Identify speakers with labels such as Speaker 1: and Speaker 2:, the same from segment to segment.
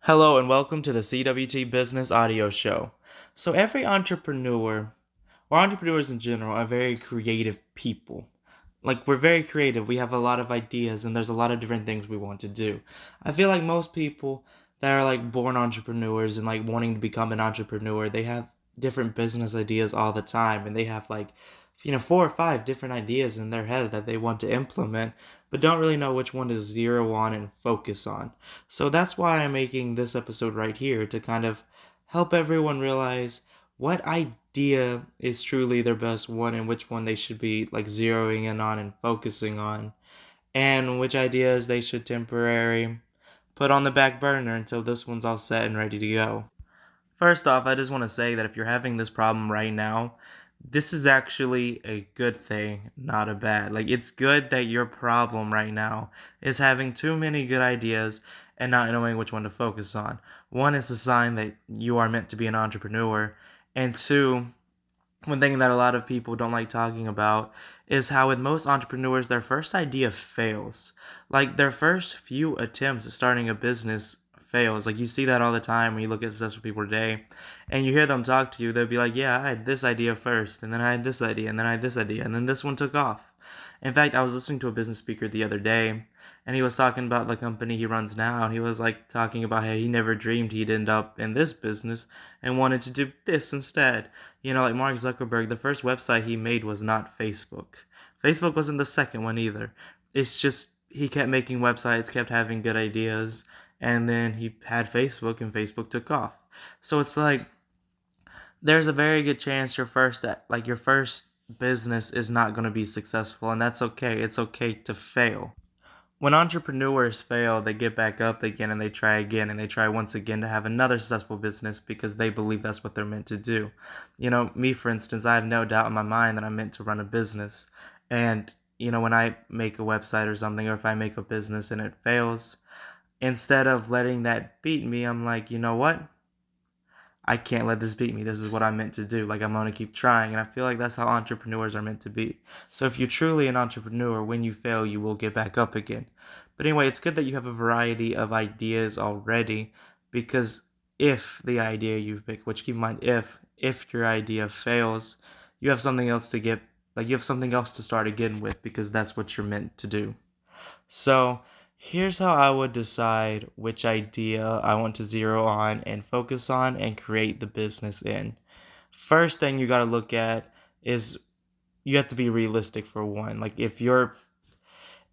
Speaker 1: Hello and welcome to the CWT Business Audio Show. So, every entrepreneur, or entrepreneurs in general, are very creative people. Like, we're very creative, we have a lot of ideas, and there's a lot of different things we want to do. I feel like most people that are like born entrepreneurs and like wanting to become an entrepreneur, they have different business ideas all the time, and they have like, four or five different ideas in their head that they want to implement, but don't really know which one to zero on and focus on. So that's why I'm making this episode right here to kind of help everyone realize what idea is truly their best one and which one they should be like zeroing in on and focusing on, and which ideas they should temporarily put on the back burner until this one's all set and ready to go. First off, I just want to say that if you're having this problem right now, this is actually a good thing, not a bad. Like, it's good that your problem right now is having too many good ideas and not knowing which one to focus on. One is a sign that you are meant to be an entrepreneur, and two, one thing that a lot of people don't like talking about is how with most entrepreneurs their first idea fails. Like their first few attempts at starting a business fails. Like you see that all the time when you look at successful people today and you hear them talk to you, they'll be like, yeah, I had this idea first, and then I had this idea, and then I had this idea, and then this one took off. In fact, I was listening to a business speaker the other day, and he was talking about the company he runs now, and he was like talking about how he never dreamed he'd end up in this business and wanted to do this instead. Like Mark Zuckerberg, the first website he made was not Facebook. Facebook wasn't the second one either. It's just he kept making websites, kept having good ideas, and then he had Facebook, and Facebook took off. So it's like there's a very good chance your first business is not going to be successful, and that's okay. It's okay to fail. When entrepreneurs fail, they get back up again and they try again and they try once again to have another successful business because they believe that's what they're meant to do. Me, for instance, I have no doubt in my mind that I'm meant to run a business. And, when I make a website or something, or if I make a business and it fails, instead of letting that beat me, I'm like, you know what? I can't let this beat me. This is what I'm meant to do. Like, I'm going to keep trying. And I feel like that's how entrepreneurs are meant to be. So if you're truly an entrepreneur, when you fail, you will get back up again. But anyway, it's good that you have a variety of ideas already, because if the idea you pick, which keep in mind, if your idea fails, you have something else to get, like you have something else to start again with, because that's what you're meant to do. So here's how I would decide which idea I want to zero on and focus on and create the business in. First thing you got to look at is you have to be realistic for one. Like if your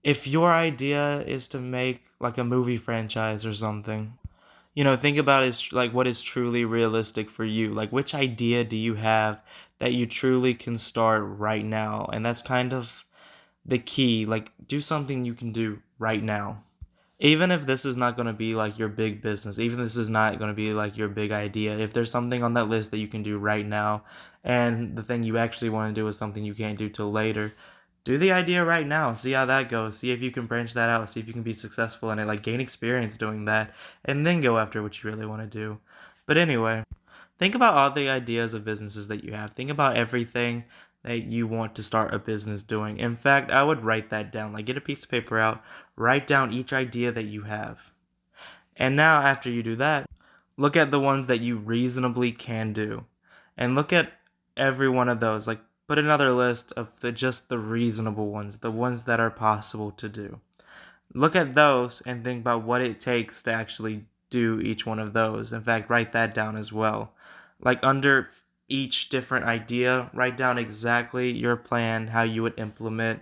Speaker 1: idea is to make like a movie franchise or something, think about is like what is truly realistic for you. Like which idea do you have that you truly can start right now? And that's kind of the key. Like do something you can do right now. Even if this is not going to be like your big business, even if this is not going to be like your big idea, if there's something on that list that you can do right now, and the thing you actually want to do is something you can't do till later, do the idea right now. See how that goes. See if you can branch that out. See if you can be successful in it. Like gain experience doing that, and then go after what you really want to do. But anyway, think about all the ideas of businesses that you have. Think about everything that you want to start a business doing. In fact, I would write that down. Like get a piece of paper out, write down each idea that you have. And now after you do that, look at the ones that you reasonably can do. And look at every one of those. Like put another list of just the reasonable ones, the ones that are possible to do. Look at those and think about what it takes to actually do each one of those. In fact, write that down as well. Like under each different idea, write down exactly your plan, how you would implement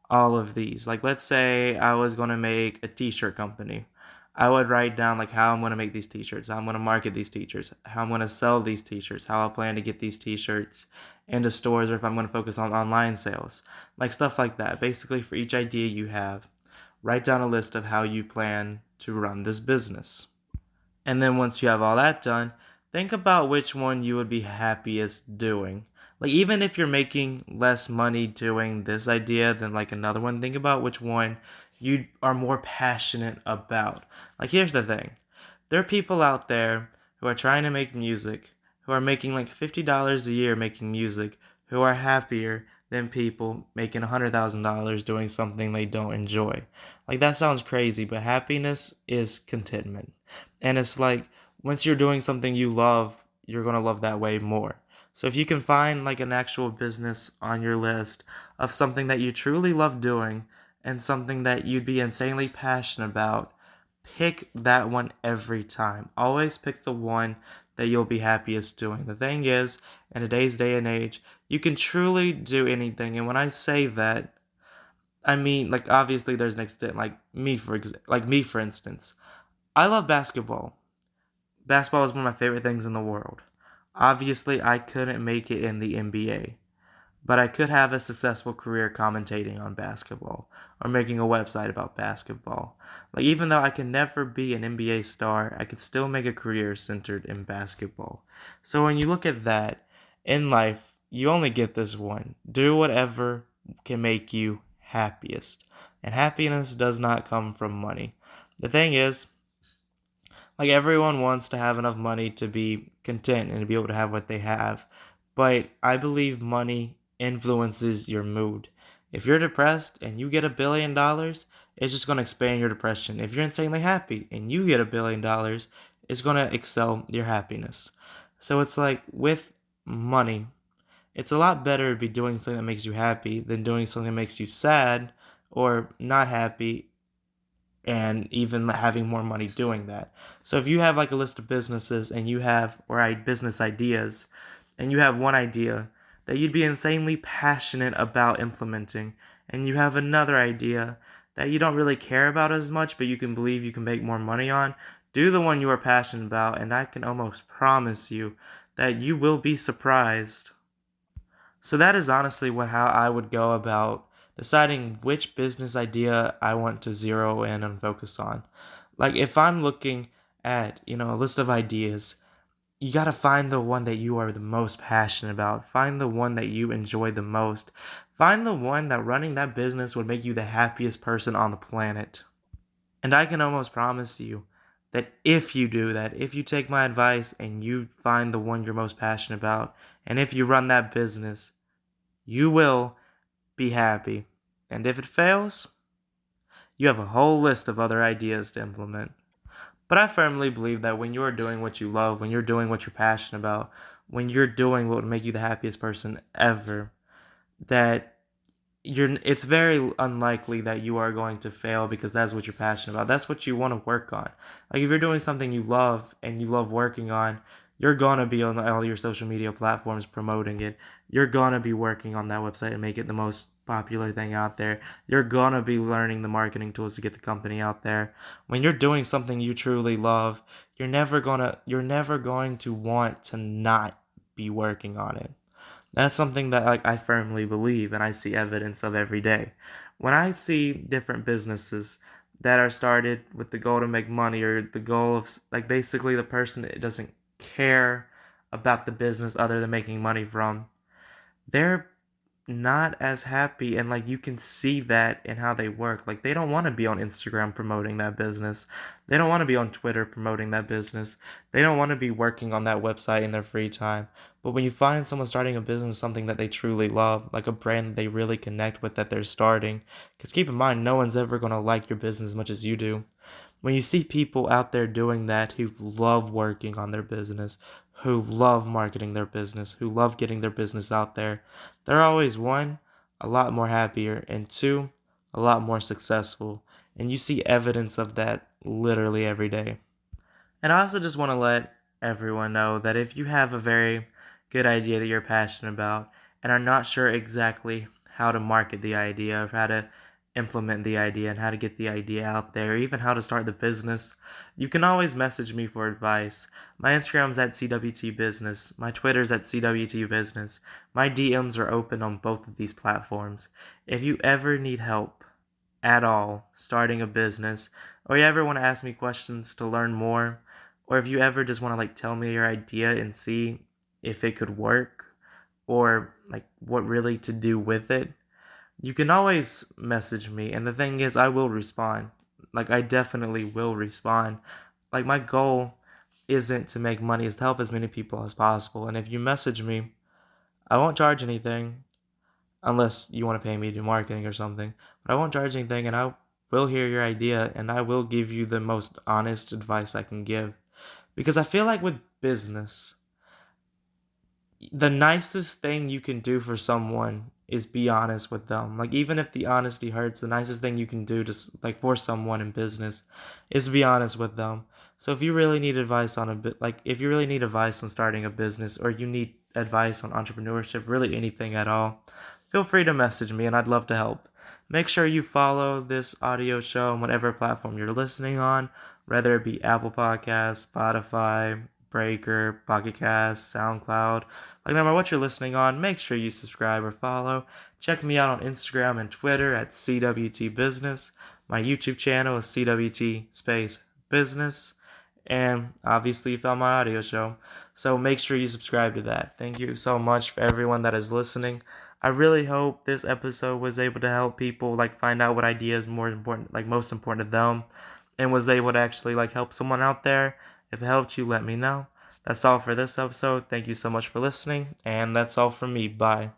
Speaker 1: all of these. Like let's say I was going to make a t-shirt company. I would write down like how I'm going to make these t-shirts, how I'm going to market these t-shirts, how I'm going to sell these t-shirts, how I plan to get these t-shirts into stores, or if I'm going to focus on online sales. Like stuff like that. Basically for each idea you have, write down a list of how you plan to run this business. And then once you have all that done, think about which one you would be happiest doing. Like even if you're making less money doing this idea than like another one, think about which one you are more passionate about. Like here's the thing. There are people out there who are trying to make music, who are making like $50 a year making music, who are happier than people making $100,000 doing something they don't enjoy. Like that sounds crazy, but happiness is contentment. And it's like once you're doing something you love, you're going to love that way more. So if you can find like an actual business on your list of something that you truly love doing and something that you'd be insanely passionate about, pick that one every time. Always pick the one that you'll be happiest doing. The thing is, in today's day and age, you can truly do anything. And when I say that, I mean like obviously there's an extent. Like me for instance, I love basketball. Basketball is one of my favorite things in the world. Obviously, I couldn't make it in the NBA, but I could have a successful career commentating on basketball or making a website about basketball. Like, even though I can never be an NBA star, I could still make a career centered in basketball. So, when you look at that in life, you only get this one. Do whatever can make you happiest. And happiness does not come from money. The thing is, like everyone wants to have enough money to be content and to be able to have what they have. But I believe money influences your mood. If you're depressed and you get $1 billion, it's just going to expand your depression. If you're insanely happy and you get $1 billion, it's going to excel your happiness. So it's like with money, it's a lot better to be doing something that makes you happy than doing something that makes you sad or not happy and even having more money doing that. So if you have like a list of businesses and you have business ideas and you have one idea that you'd be insanely passionate about implementing and you have another idea that you don't really care about as much but you can believe you can make more money on, do the one you are passionate about and I can almost promise you that you will be surprised. So that is honestly how I would go about deciding which business idea I want to zero in and focus on. Like if I'm looking at, a list of ideas, you got to find the one that you are the most passionate about. Find the one that you enjoy the most. Find the one that running that business would make you the happiest person on the planet. And I can almost promise you that if you do that, if you take my advice and you find the one you're most passionate about, and if you run that business, you will be happy. And if it fails, you have a whole list of other ideas to implement. But I firmly believe that when you're doing what you love, when you're doing what you're passionate about, when you're doing what would make you the happiest person ever, that it's very unlikely that you are going to fail because that's what you're passionate about. That's what you want to work on. Like if you're doing something you love and you love working on, you're gonna be on all your social media platforms promoting it. You're gonna be working on that website and make it the most popular thing out there. You're gonna be learning the marketing tools to get the company out there. When you're doing something you truly love, you're never going to want to not be working on it. That's something that like I firmly believe and I see evidence of every day. When I see different businesses that are started with the goal to make money or the goal of like basically the person that doesn't care about the business other than making money from, they're not as happy and like you can see that in how they work. Like they don't want to be on Instagram promoting that business. They don't want to be on Twitter promoting that business. They don't want to be working on that website in their free time. But when you find someone starting a business, something that they truly love, like a brand that they really connect with that they're starting, because keep in mind, no one's ever going to like your business as much as you do. When you see people out there doing that who love working on their business, who love marketing their business, who love getting their business out there, they're always one, a lot more happier, and two, a lot more successful. And you see evidence of that literally every day. And I also just want to let everyone know that if you have a very good idea that you're passionate about and are not sure exactly how to market the idea or how to implement the idea and how to get the idea out there, or even how to start the business, you can always message me for advice. My Instagram's at CWT Business. My Twitter's at CWT Business. My DMs are open on both of these platforms. If you ever need help at all starting a business, or you ever want to ask me questions to learn more, or if you ever just want to like tell me your idea and see if it could work or like what really to do with it, you can always message me. And the thing is, I will respond. Like I definitely will respond. Like my goal isn't to make money, is to help as many people as possible. And if you message me, I won't charge anything. unless you want to pay me to do marketing or something. But I won't charge anything, and I will hear your idea, and I will give you the most honest advice I can give. Because I feel like with business, the nicest thing you can do for someone is be honest with them. Like even if the honesty hurts, the nicest thing you can do to like for someone in business is to be honest with them. So if you really need advice on a bit, like if you really need advice on starting a business or you need advice on entrepreneurship, really anything at all, feel free to message me and I'd love to help. Make sure you follow this audio show on whatever platform you're listening on, whether it be Apple Podcasts, Spotify, Breaker, Pocket Cast, SoundCloud. Like, no matter what you're listening on, make sure you subscribe or follow. Check me out on Instagram and Twitter at CWT Business. My YouTube channel is CWT Space Business. And obviously, you found my audio show. So make sure you subscribe to that. Thank you so much for everyone that is listening. I really hope this episode was able to help people like find out what idea is more important, like most important to them, and was able to actually like help someone out there. If it helped you, let me know. That's all for this episode. Thank you so much for listening, and that's all from me. Bye.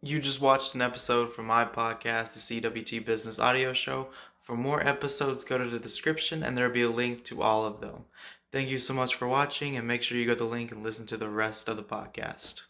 Speaker 1: You just watched an episode from my podcast, the CWT Business Audio Show. For more episodes, go to the description and there'll be a link to all of them. Thank you so much for watching, and make sure you go to the link and listen to the rest of the podcast.